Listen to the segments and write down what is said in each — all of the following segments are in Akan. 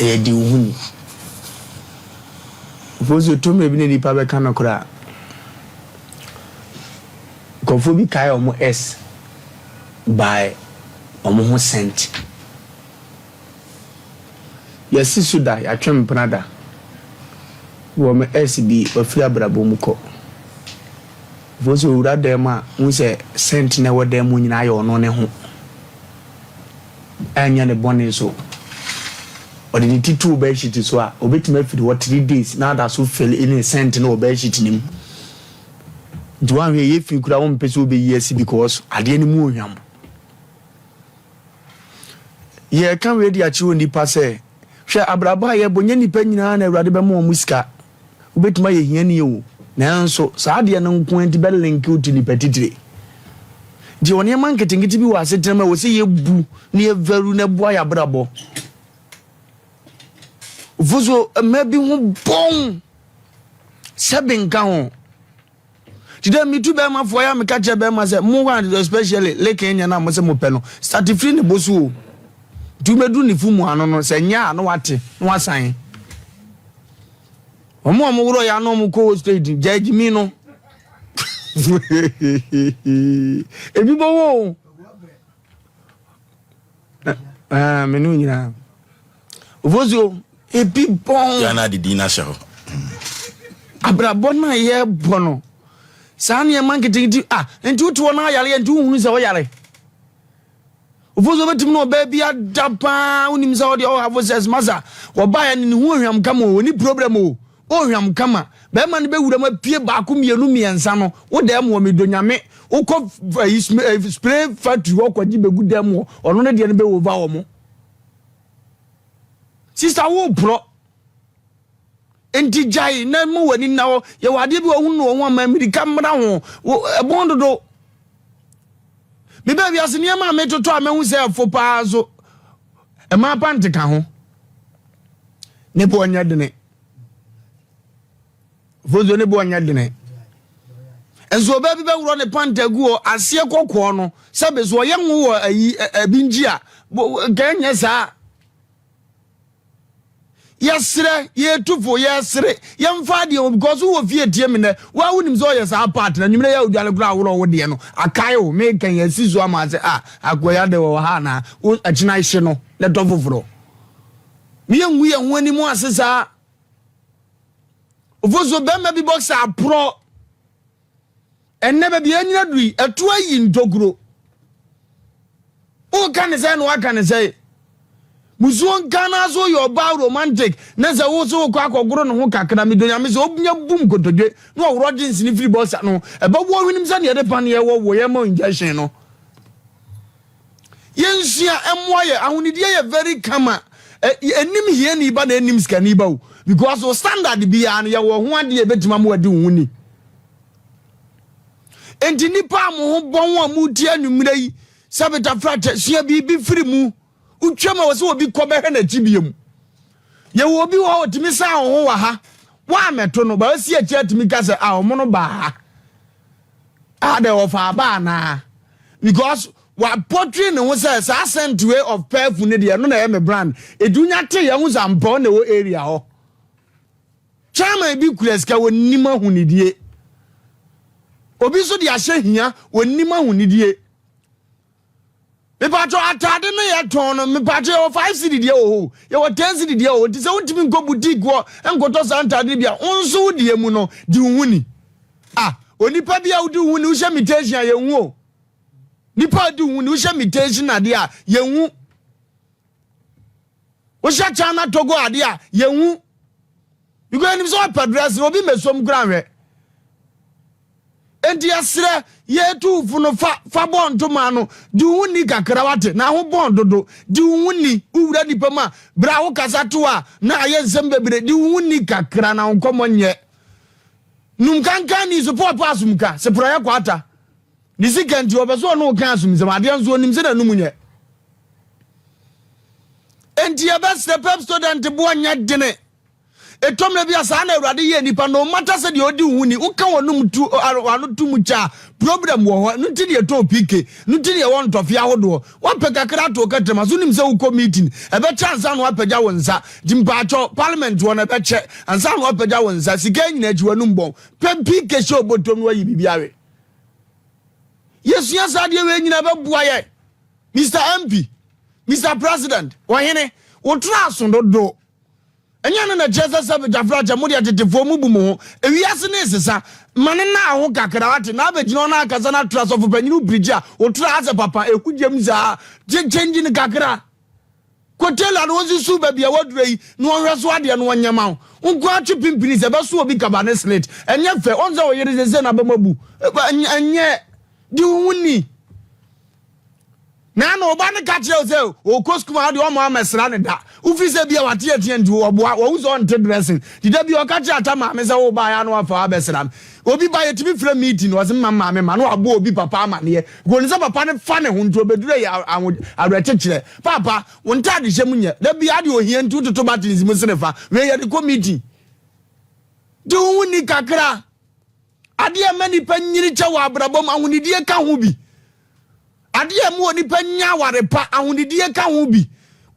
di uhuni fozo to me bi ne nipa be kan okra kofo bi kai omo s by omo ho sent yesi suda ya twem prada wo me s bi ofia brabo mu ko fozo ura dem a hu se sent na wo dem nyina ayo ono ne ho anya ne bone so or the two bed sheet is what obetime for what 3 days now that so fell in a cent no bed sheet nim do one way if you could have one person be yes because at the end mu hwam ye kan we dia chi oni pa se hwe abraba ye bonye nipa nyina na awrade be mo musika obetime ye hia ne o nanso saa de no nko anti be link uti nipa titire di oni man ketingiti bi wa setrema wo se ye bu ne ye varu na bua ya brabo vuzo maybe who bon seven kan today me too be ma for ya me catch be ma say mo wan especially like enya na mo say mo pe no start free ne bosu tu medu ni fumu ano no say nya no wate no wasan omo wuro ya no mo ko state judge me no ebi bo wo menu nyina vuzo ebi bon ya na didi na show abrabon na ye bono sane ye marketing enti uto na yare enti hunu se wo yare ofozo betim no ba bia dapa unim se wo de have says maza wo ba ya ni hu hwam kama oni problem o hwam kama ba ma ne be wura ma pie ba ko mienu miensa no wo da mo me donyame wo ko spray factory wo kwaji be gudam wo ono ne de ne be wo va wo mo sister wo pro enti jai na mo wani na wo ye wade bi wo hu no wo ma America mra ho ebondodo me ba bia se ne ma me toto a me hu se fo pa so e ma pante ka ho ne bo nya dene vozo ne bo nya dene enso ba bi ba wuro ne pante gu o ase kokko no se be so ye hu wo ayi abinji a ganye sa yesre ye tufo yesre yemfa de because wo fie tie me ne wa wonim so yes apart na nwumre ya oduale kura woro wo de no akai o me kan yasizo ama se akoya de wo ha na achina hye no le dofoforo me yenwu ye hu ani mu asesa ofozo be ma bi box apro enne be bi anyina dui eto ayi ntoguro o kan se no kan se musuon kana so your ba romantic na se wo so kwa akogoro no ho kakra me donya me se obunya bum kotodwe no woro jeans ni free box no e ba wo hwenim se ne de pan ye wo ye ma injection no yensia emoye ahunidie ye very kama enim hie ni ba na enim skani ba o because o standard bia na ye wo ho ade e betima mo ade hunni enti nipa mo ho bon wa mu tie anumre yi sabeta frata sia bi free mu utwema wo se obi kobe he na tibiem ye wo obi wo otimi sa ho wa ha wa meto no ba si achi atimi ka se omo no ba ha de ofa ba na because wa portray no say sa scent way of perfume ne de no na me brand edunya te ye hu zampo na wo area ho chama bi kureska wonima hunidie obi so de ahye hia wonima hunidie me pato atade no ye ton no me pato 5 cedi die o ye 10 cedi die o ti se untimi nko boutique wo enkoto santade bia onso wudie mu no di hunni onipa bia wudi hunni wo shemitation ye hu o nipa di hunni wo shemitation ade a ye hu wo sha chana togo ade a ye hu you go any so padress obi mesom granwe enti asre ye tu funo fa bonto ma no di hunni kakra wate na ho bondodo di hunni uwura nipa ma bra wo kasa to a na aye nsem bebre di hunni kakra na nkomo nye num kankan ni support pasumka se proya kwata ni sikenti obeso no kan asum se ade nso onim se na num nye enti ya best pep student bo nya dene etomle bia sa na awrade ye nipa no mata se de odi hunni uka wonum tu anu tu mucha problem wo no ti de to PK no ti de won to fia hodo wa pe kakra to katrema so nim se wo meeting e be chance an wa pagya wonsa dimpacho parliament won e be che ansa an wa pagya wonsa sika nyina ajiwanum bon pe PK show botom wa yi bibiare yesu ya sa de we nyina be bua ye Mr. MP Mr. President wahene wo tra so do enya na Jesus sabe jafra jamudi atetefo mu bumo ewiase ne sesa mane na ho kakra wate na abegino na akaza na tra so fo panyinu bridge a wo tra ase papa ekugem za change ni kakra kotela no wozi su ba bia wadura yi no hweso ade no wanyama wo nko atwe pimpini se be so obi kabane slate enya fe onza wo yere ze na bamabu enye di wuni na no ba ne ka kire ze o koskuma de o ma mesra ne da ufi se bia wate atie ndi wo boa wo zo on dressing dida bia o ka kire atama me se wo ba ya no afa abesra obi ba ye timi fra meeting was mama me ma no abo obi papa amane go ni se papa ne fa ne ho nto bedure ya awrekyekire papa won ta de hyem nye da bia de ohie ntu toto batin mu sene fa me ye de committee de woni kakra ade amani panyiri che wa abrabom ahunidie ka ho bi ade amu oni panya ware pa ahunidie ka ho bi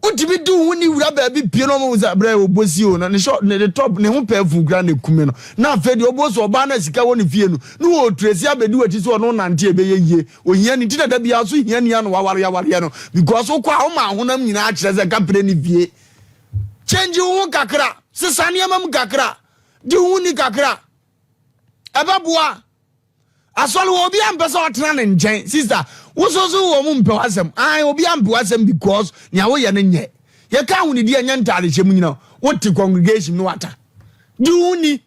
utimi du huni wura ba bi pie no mo za bra obosi o na ne short ne top ne ho pa fu gra ne kume no na fe de oboso oba na sika woni fie no no o tresi abedi wati so no nante ebe yeye ohia ni tida da bia so hia ni ya no waware no because kwa o ma honam nyina a kire ze kapre ni fie change wo kakra sesane amam kakra di huni kakra ababoa asole obi ampesa otena ne nchen sister wososo wo mu mpewasem obi ampewasem because nya wo ye ne nye ye ka huni di anya ntare hyem nyina wote congregation no wata diuni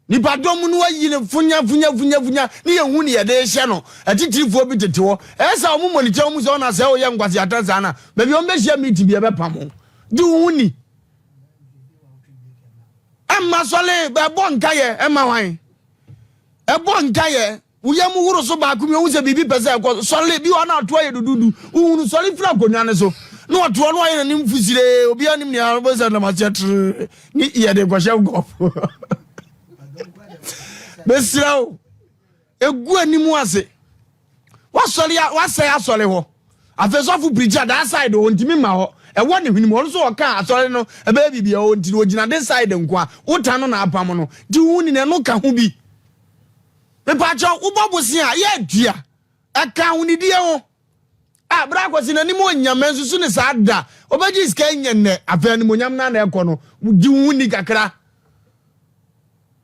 ni padom no ayi ne funya ni ye huni ye de hye no atitirifo bi tetewo esa wo mu monitor mu so na se wo ye nkwase atanza na ba bi on be hye meeting bi e be pamo diuni amma sole ba bon kaye e ma wan ebo nkaye uyemu huru so ba akumi wo se bibi pese ekọ sole bi ona ato aye dududu uhunu sole fira konwa ne so no ato no aye ni mfusire obi anim ne arbo se na machetre ni ye de kwashe gof besirawo egu animu ase wasaya ho afesofu preacher that side ho ntimi ma ho e woni hwinimu on so oka asore no e ba bibia ho ntini ogina this side nkwa uta no na apam no di huni ne no ka ho bi me pacho ubobusi a ye dua aka hunidie ho bra kwasi na nimo nyame susu ne sada obaji ska nyenne afa ni monyam na ekọ no di huni kakra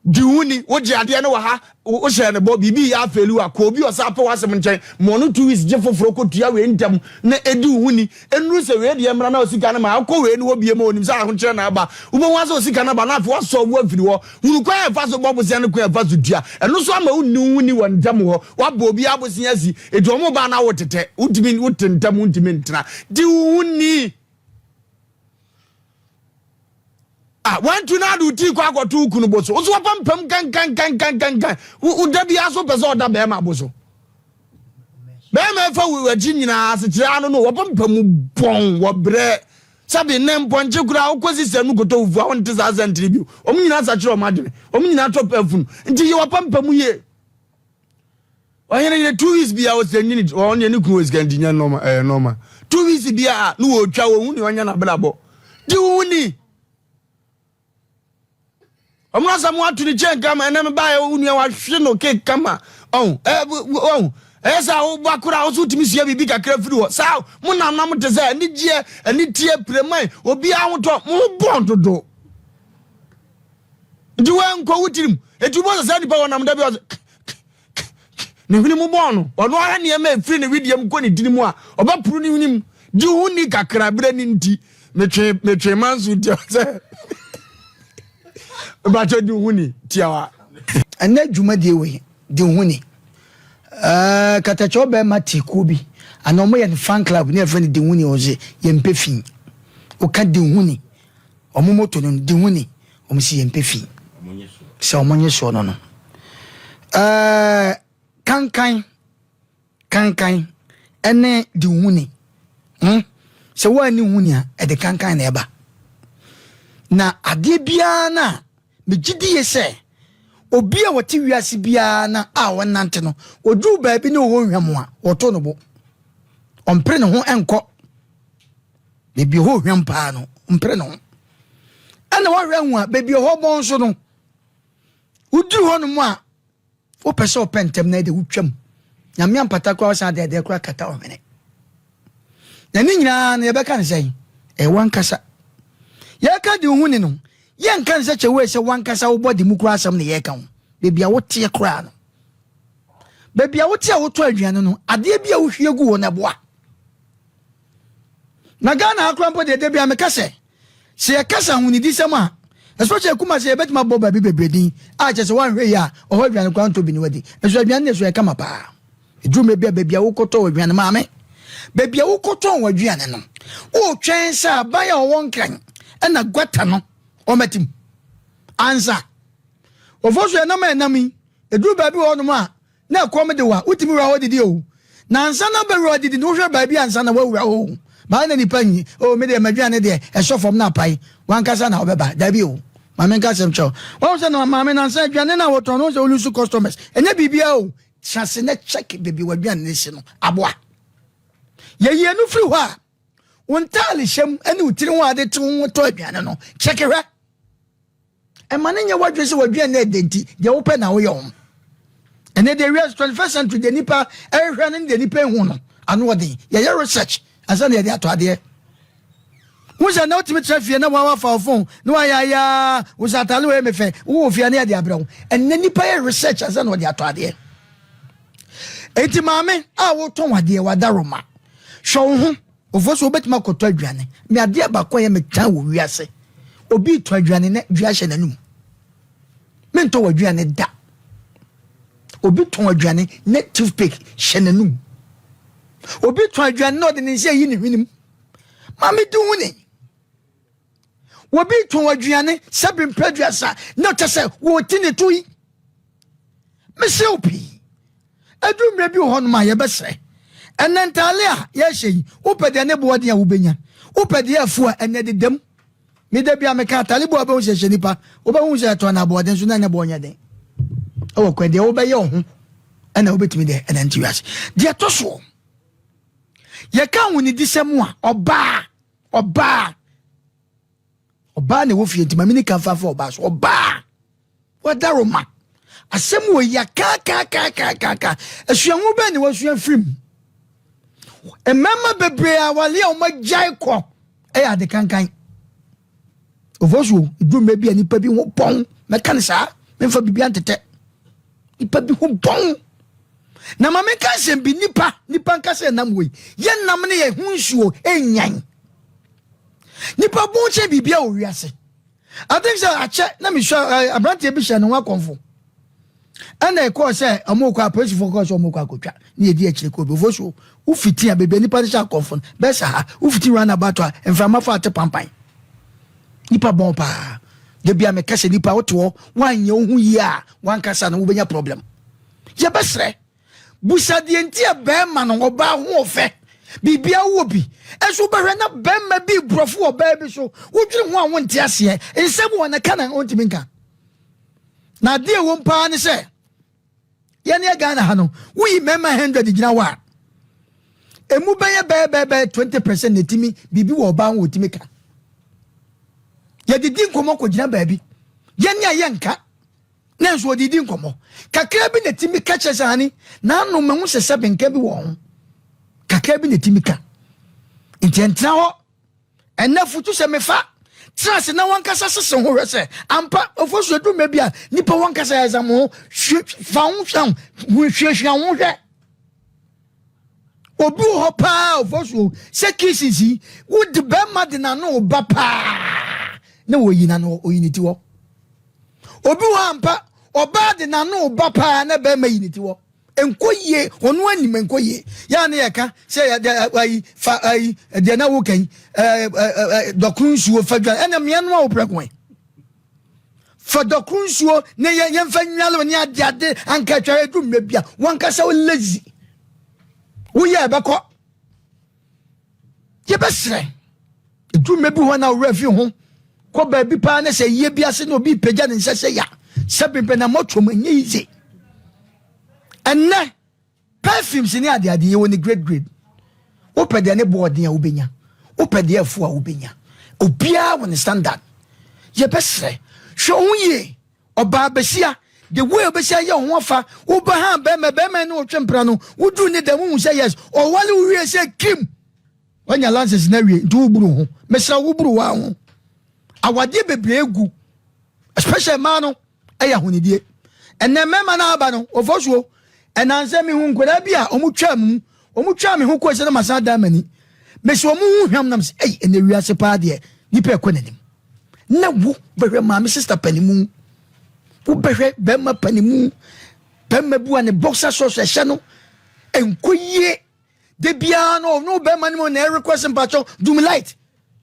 di huni oji ade ne wa ha o hye ne bo bibi ya afelu akọ obi osapo wasem nchen mo no 2 weeks je foforo ko tua we ntam na edi huni enru se we de mra na osika na ma akọ we ni obie ma onim sa ho nche na aba ubo wa so osika na ba na afo so wo afiri ho hunu kwa e fa so bobo se ne kwa e fa so dua enu so ama uni huni won ntam ho wa ba obi abosi asi edu omo ba na wotete utimi wotentam untimi ntra di huni want to na do ti kwa akoto kunu boso oso pampam kan udabi aso pese oda be ma boso be ma fa we waji nyina asechire anu no wo pampam bon wo bre sabi nem ponche kura okosi senu goto uvu awon ti za sentri bi om nyina asachire o madene om nyina top afun nti ye wo pampam ye oyene ye 2 weeks bia o senyini on ye ni kunu weeks kan dinya normal 2 weeks bia no wo twa wo hu ni onya na blabo di uni omna samu atu ni chen kama ene me bae unua wa hwe no ke kama esa wo bakura wo sutimi sia bibi kakra firi ho sa mo nam te se ani gie ani tie premai obi ahoto mo bon dodo ndi wen ko wutirim etubo se nipa wonam da bi ne huni mo bon no ono ara ne ma firi ne widiam ko ne dinimu a obapuru ne hunim di huni kakra bre ni nti metwe mansu ti se bacho di huni tiawa ana djuma die we di huni katacho be matiku bi ana omo ye fan club ne friend di huni oje ye mpefin o ka di huni omo moto no di huni omo si ye mpefin se omo nye so no no kankan ene di huni se wa ni huni a e de kankan na eba na ade bia na me gidi ye se obi a wote wiase bia na a wonante no odu baabi ne wo hwam a woto no bo ompre ne ho enko bebi ho hwam pa no ompre ne ho ana wa hwam a bebi ho bon so no uduru ho no mu a wo pese opentem na de wutwam nyame ampata kwa sa de kwa kata ohene na ni nyina na ye beka ne sei e wankasa ye ka di hu ni no ye nka nse chewe se wankasa wo body mu kura asam ne ye ka ho bebi a wote kura no bebi a wote a woto aduane no ade bia wo hwie gu wo na boa na Ghana akrampo de bia me kase se ye kasa hu ni di sem a especially kuma se betima boba bi bebredin a che se wan hwe ya o aduane kwa nto bi ni wadi eso aduane ne so ye kama pa edrume bia bebi a wo koto aduane maame bebi a wo koto aduane no o twen sa ba ya wo nkran na gwata no o matim ansa ofoso ya na enami edru baabi wo no ma na kom de wa utimi wa hodidi o na ansa na be wa didi no hwe baabi ansa na wa wura o ma na ni panyi o me de madwane de e so fom na pai wan kasa na obeba dabi o ma men kasa mcho wa so na ma men ansa adwane na woto no so olusu customers enya bibia o chance na check bebi wa adwane ne si no aboa ye no free ho a wontale hyem ene utiri ho ade to to adwane no check hwe e manenya wadwe se wadwane na denti je wo pe na wo yo and then the real 21st century the nipa everyone the nipa hu no anu wode ye research asa na ye ato ade wuza na ultimate traffic na wa fa phone no ya wuza tale we mefe wo fia na ade abrawo and then nipa ye research asa na wode ato ade enti maame a wo ton wade wadaroma hwo ho ofoso obetima koto adwane me ade abakọ ye metan wo wiase obi to adwane na dua hye nanum mento wadwane da obi ton adwane ne toothpick hyenanum obi ton adwane no de ne nse yi ne hwenim mame du huni obi ton adwane sabin producer no tese wo tini tuyi mese opi adu mre bi ho no ma ye besre enentale a ye hyeyi opede ne bo de a wo benya opede afu a ene de dem me de bia me ka tale bo ba wo hye nipa wo ba hu hye to na bo de so na ne bo nya den o kwede wo be ye ho ana obetimi de ana ntiwase de toso ye ka woni disemu a oba ne wo fie ntima mini kan fa oba so oba wadaroma asem wo ya ka asuanwo be ne wo suan frim emema bebre a wale o magai ko e ya de kankan ovoso dume bi ani pa bi ho pon me kan sa me fa bibia ntete ipa bi ho bon na mame ka se bi nipa nka se nam we ye nam ne ye hunsuo enyan nipa bon che bibia o wiase I think so ache na me sure abrante bi hye no wa konfo ana e ko se amokwa police focus amokwa kotwa ne ye di akire ko bi voso u fiti a bebe nipa sha konfo be sa u fiti run about a enframa fa ate pampan nipa bon pa de bia me kase nipa woto wanye ohu yi a wan kasa no wobenya problem ye besre busa de enti e be ma no oba ho ofe bibia wo bi eso behwe na be ma bi brofo oba bi so wodwiri ho a wonte ase ensem wona kana ontimi nka na de wo mpa ne se ye ne Ghana ha no wi mema 100 gina wa emu beye be 20% netimi bibi wo oba ho otimi ka ye didi nkomo ko gina baabi ye ne ayenka na nso didi nkomo kakra bi na timi ka chesani na no me hu sese benka bi wo ho kakra bi na timi ka ntentra ho ena futu se mefa trase na wankasa sese ho hwese ampa ofosu edu me bia nipa wankasa ya zamo fa hu hwan hwehwehwa ho hwe obi ho pa ofosu se kisisi would be mad na no ba pa na woyina no oyiniti wo obi wo ampa oba de na no ba pa na be ma yiniti wo enkoye onu anim enkoye ya na yeka se ya fa de na wo kan dokunsuo fadwa ena me no wo prekon fa dokunsuo ne ye mfa nwalo ne ade anka tware du mebia wankasa wo lazy wo ye beko ye besre du mebi ho na wo rafi ho ko ba bi pa na se ye biase no bi pagya ne nse se ya sebi pe na moto mo easy enne perfumes ni ade ade woni grade wo pede ne board ya ubenya wo pede afu a ubenya obia won standard ye besre hwe onye oba besia the way obesia ye ho afa wo ba ha be me no twempra no wo du ni da mu say yes o wale wo wie say kim wanya lances na wie ntu buru ho mesra wo buru wa ho awade bebre egu especially man eya honidie enne mema na aba no ofosuo enanse mi hu nkoda bia omutwa me hu ko se na masa da mani mesi omu hu hwam nam se ei ene wiase pa de nipa ekonanim na wo behwe ma me sister panimu wo behwe be ma panimu be ma bua ne boxer shorts ehye no enkoyie de bia no be ma no na request mpacho dum light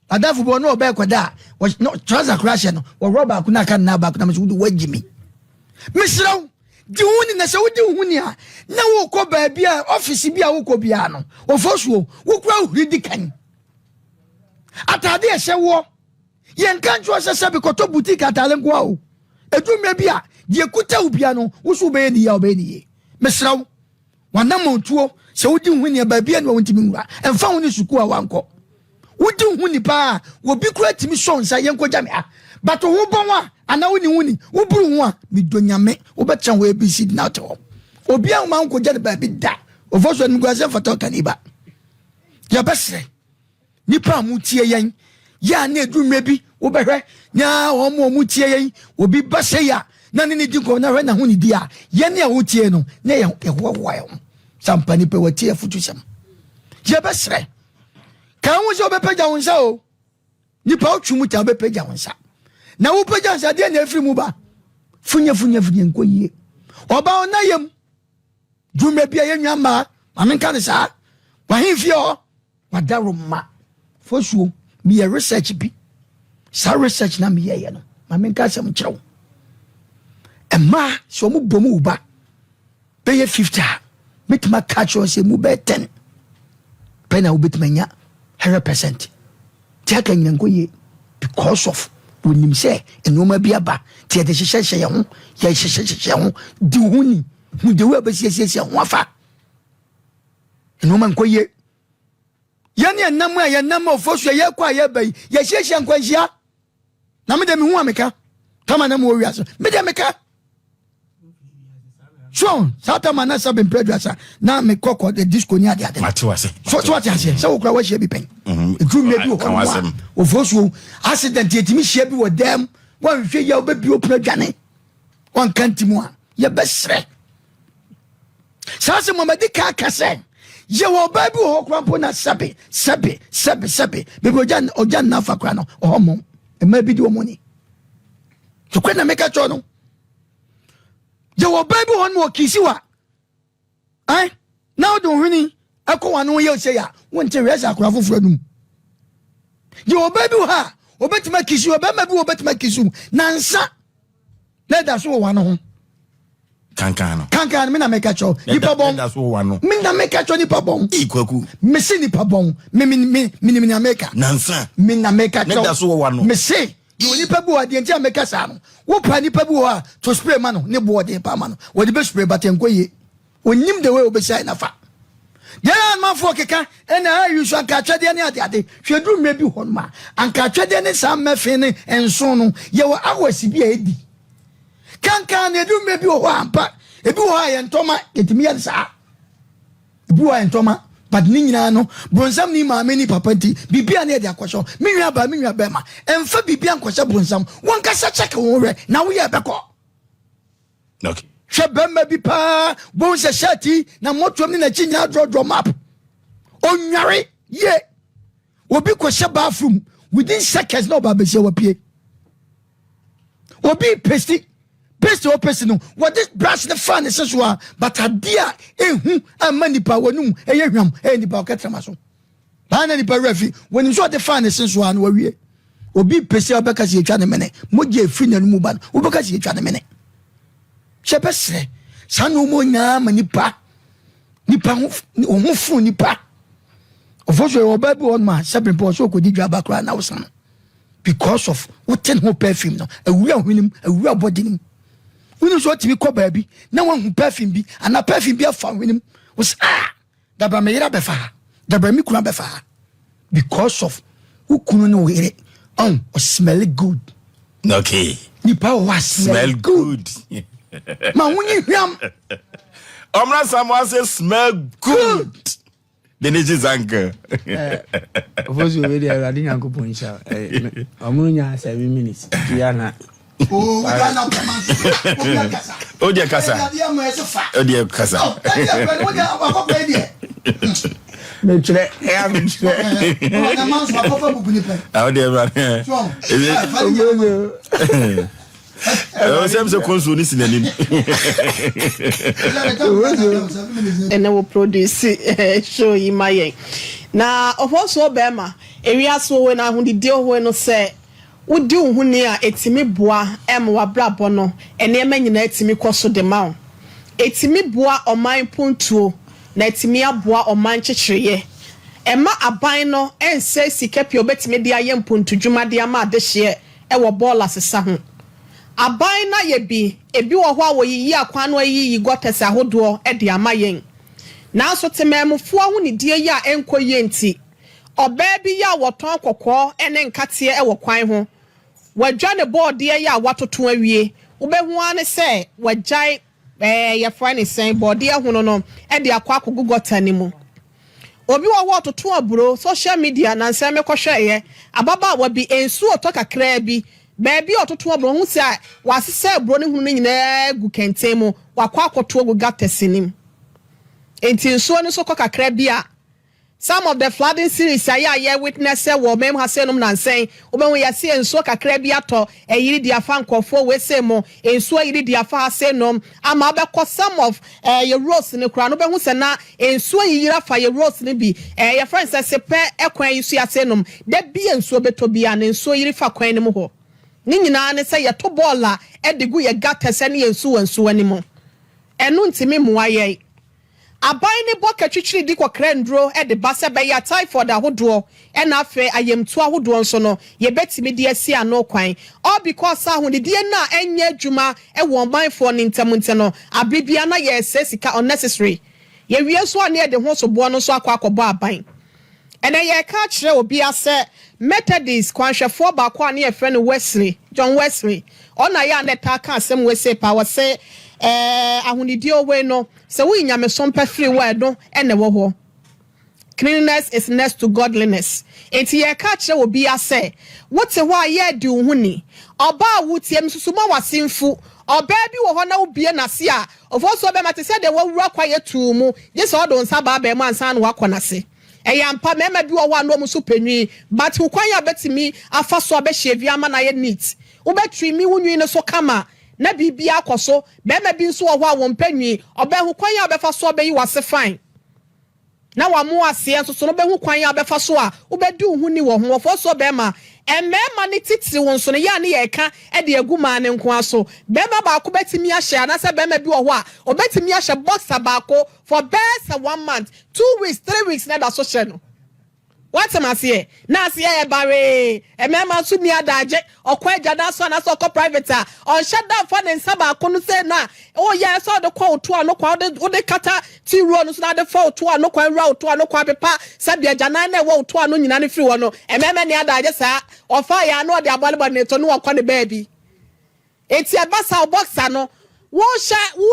adafu bo no be kwada no trouser crash no wo rubber kuna kan na ba kuna me wudu wagimi misraw di huni na se wudi huni a na wo ko ba bia office bia wo ko bia no wo fosuo wo kura hudi kan atade ehye wo yen kan jo se se be ko to boutique atale nko a o edumre bia die kuta ubia no wo so be ni ya obe ni misraw wana montuo se wudi huni ba bia no wontimi ngura emfa huni suku a wanko wudi huni pa wo bi kura timi so nsa yenko jame a but wo bonwa ana woni wo buru ho a midonyame wo betcha wo abc na to obi an man ko jade ba bi da ofoso ni gwa se foto kaniba ya besre nipa mu tie yen ya na edumre bi wo behwe nya wo mu tie yen obi base ya na ne di ko na hwe na huni di a ye ne wo tie no na ye ho wo sampa ni pe wo tie Afutuasem ya besre kan wo so be peja wonsa o nipa otwu mu ta be peja wonsa na wo peja wonsa de na afiri mu ba funya nkoyie oba onayem dume bia ye nwama amenka ne sa wa himfi o wadaro ma fosuo mi ye research bi sa research na mi ye no amenka sem kyerɛw emma so mu bomu ba be ye 50 metima catch o se mu be 10 pena ubetimanya 100% tiaka nyankoye because of wonim say enoma bia ba tie de hyehyehye ye ho ye hyehyehye ho di huni hu de we ba siesie ho afa enoma nkoye ye ne nam a ye nam ofosu ye kwa ye bai ye hyehyehye nkwanhia na me de me hu ameka tama na mo wiaso me de meka so sata mana sabe mpredwasa na me kokko de disco ni ade ade Afutuasem so what you say so okra wa hia bi pen edru me bi ho ofosuo accident yetimi hia bi wo dem wan hwe ya obebi opredwane wan kantimu a ye besre sase mamadi ka kase ye wo ba bi ho krampo na sabe be ojan na fa kra no ohomo e ma bi di wo moni so kwena meka cho no ye wo baby won mo kisiwa now do huni akwa no ye se ya wonte resa akwa foforo num ye wo baby ha obetima kisiwa be ma bi obetima kisu nansa na da so wa no ho kankan me na meka cho nipa bon da so wa no me na meka cho nipa bon ikwaku me se nipa bon me na meka nansa me na meka cho da so wa no me se you nipa bi wadi enti ameka sa no wo pa nipa bi wa to spray ma no ne bo de pa ma no wo de be spray batenkoye onim de we obesi na fa de man fo keka ena ayu so anka twede ne ade hwedu mre bi ho ma anka twede ne sa mefe ne enso no ye wo awasi bi edi kankan ne du mre bi ho ampa ebi ho aye ntoma etimi ya sa ebi ho aye ntoma but ni nyina no bronsam ni maame ni papa ti bibia na e de akosho me nwa ba ma emfa bibia nkosho bronsam won kasa check won re na wo ye beko okay shebema bi pa bon se shati na motom ni na chinya draw map onware ye obi kwasha bathroom within seconds no ba be se wapie obi paste o paste no what this brush the fan is so but adia ehu amanipa wonum eye hwam nipa oketrama so bana nipa refi when so the fan is so an wawie obi paste obeka se etwa ne mene moje efri na mu ba obeka se etwa ne mene shepesre sanu mo nya manipa nipa ho fu nipa ofoso oba bi on ma seven po so ko di dwa bakra na wosan because of what ten ho perfume no awura hwinim awura body nim Winu so timi ko baabi na wan hu perfume bi ana perfume bi afa winim was dabra me yira befa dabra mi kuna befa because of ukunu no were smell good. Okay. Ni pa was smell good. Ma wunyi hwam. Omra someone say smell good. The nature zanka. Vozu we dey ready nyanko ponisha. Omru nya 7 minutes. Tiana. Oh, we na permanent. Odia kasa. Odia kasa. Me chere na man so papa bubu ni pen. Odia bra. Semse konsu ni sinanim. And I will produce show in my na also bema area so when I hundi deal when no say wo di wo huni a etimi boa wa brabo no ene ema nyina etimi kwaso de ma etimi boa oman puntuo na etimi aboa oman kyekireye ema aban no ense sika pio betimi de aye mpuntu dwuma de ama adehye wo ball asesa ho aban na ye bi ebi wo ho a wo yiyi akwan no ayi gotese ahodo e de ama yen na so tememfo ho ne die ya enkoye nti oba bi ya woton kokko ene nkate e wo kwan ho wadwa ne board ye ya watoto awie ubehu ane se wajai ye fine sen board ye hu no e de akwa akogugota ni mu obi wo watoto aburo social media na nse me kohwe ye ababa wa bi ensu otoka kra bi baabi ototo aburo hu se wasese aburo ne hu ne nyina gu kenten mu wakwa akoto agugata sinim enti nso ne so kokakra bi a some of the flooding series I witness wo mem ha se num nansen obenwo ya se enso kakra bi ato eyiri dia fa nkofo we se mo enso eyiri dia fa ha se num ama obekọ some of your rose ne kura no behu se na enso eyira fa your rose ne bi your friends say pe ekwan yi so ya se num da bi enso beto bi an enso yiri fa kwan ne mo ho ni nyina ne se ye to bola edigu ye gata se ne enso ani mo enu ntimi muaye abai ne boka twitwiri di kwakra ndro e de basa be ya typhoid ahodo e na afe ayemtu ahodo nso no ye betimi de asi ano kwan all because ahonidie na enye adwuma e won banfo ne ntamunte no abribia na ye sesika unnecessary ye wie so ane de ho so bo no so akwakobo aban ene ye ka kire obi ase Methodist kwanhwefo ba kwa ne ye friend Wesley John Wesley ona ya ne ta ka asem we say power say ahonidie owe no se we nyame SOMPA free word no ene wo ho cleanliness is next to godliness enti ye ka kire obi ase wote ho aye di uhuni oba wutiem susuma wasimfu oba bi wo ho na obie nase a ofo so be mate se de wo wura kwa ye tu mu je so do nsa ba ba mu ansa na wakonase eyampa mema bi wo ho anu mu so panwi but ukwan ya betimi afa so abehye ama na ye neat wo betwi mi wunwi ne so kama na bibia akoso be ma bi nso wo ho a won panwi obehu kwan ya obefa so obeyi wase fine na wa mu ase enso so no behu kwan ya obefa so a obedi hu ni wo ho ofo so be ma emema ne titiri won so ne ya ne ye ka e de aguma ne nko aso be ma ba ko betimi ahye na se be ma bi wo ho a obetimi ahye boxer ba ko for best 1 month 2 weeks 3 weeks na da so hye no what am I say? Na say e bare emema so ni adaje okwa agada so na so ko private on shut down for den saba ko no say na oh yeah so de kwa otu ano kwa de kata ti ro no so na de fa otu ano kwa ra otu ano kwa pepa sabi agana na wo otu ano nyina ne free wo no emema ni adaje sa ofa ya no de abaleba ne to no wakwa ne baby eti abasa boxer no wo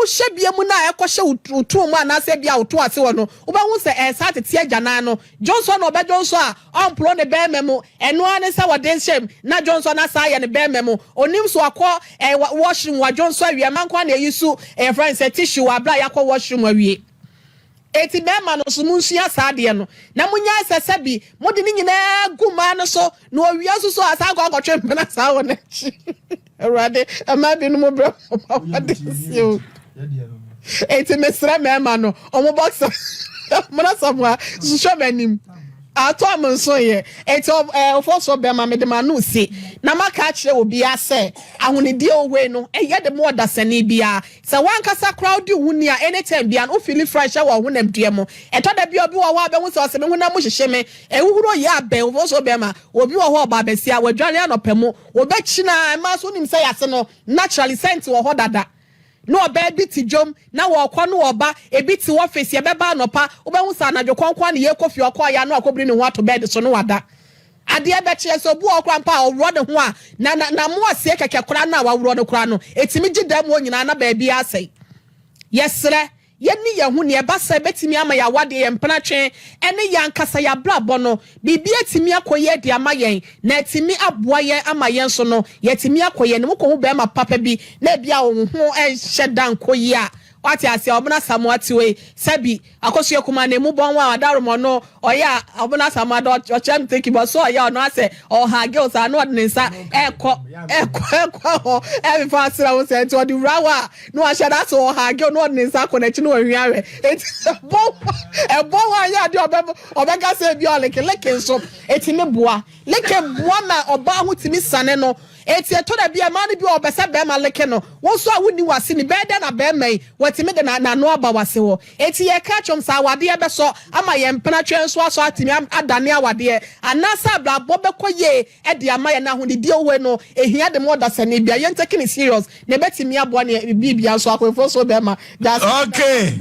hye biamu na ekɔhye utu mu anase bia utu ase wo no wo ba hu se sa tete agyanan no Johnson no be Johnson a ompro ne be memo eno ane se wo den shem na Johnson na sa ye ne be memo onim so akɔ washroom wa Johnson awie man kwa na yisu friends tissue wa bla yakɔ washroom awie eti be ma no so munsua sa de no na munya sese bi mode ni nyina guma no so no awie so asa akɔtwe mpena sa wo na chi Erade amabi no mo bro you eti mesra mema no omo boxer mona samwa so benim ato amonso ye eti ofo so be ma me de ma no si na maka kire obi ase ahonedie owe no eye de mo dasani bia se wan kasa crowd huni a anytime bia no feel fresh wa honam due mo eto da bia obi wo wa be hu se ose me honam hyehye me ehuro ye abe ofo so be ma obi wo ho ba besia wadwane anopemu wo be china ma so nim se yase no naturally scent wo ho dada no oba bi ti dwom na wo kɔ no oba ebi ti office ye beba anopa obehu sa anadwo konkon ne ye kofi okɔ ya no akobri ne ho ato bed so no wada ade e be kye so bu okra mpa owro de ho a na mo asie keke kora na wawro de kora no etimi gidam wo nyina na ba bi asai yesre yeni ye hu ne ba sa betimi ama ya wade ye mpena twen ene ya nkasa ya brabo no bibi etimi akoye de ama yen na etimi aboa yen ama yen so no yetimi akoye ne mo ko hu be ma papa bi na bia wo ho shedan koyi a wati ase obuna samuati we sabi akoso kuma na mu bon wa adaromo no oya obuna samado ochem take bo so oya no ase o ha girls are no ne nsa ekọ every fast ra wo se to di rawa no ashada so o ha girl no ne nsa ko na chi no hwiare bon wa ya di obega se bi o leke so etimi boa ma oba hu timi sane no eti eto da bia ma ne bi obesa be ma leke no wo so a woni wase ni be de na be mai watimi de na no aba wase wo eti ye ka chom sa wade e be so ama ye mpena twen so aso atimi adane awade anasa bla bo be koye e de ama ye na ho de die we no ehia de mo da sane bia ye take ni serious ne betimi abo na bibia so akwefo so be ma okay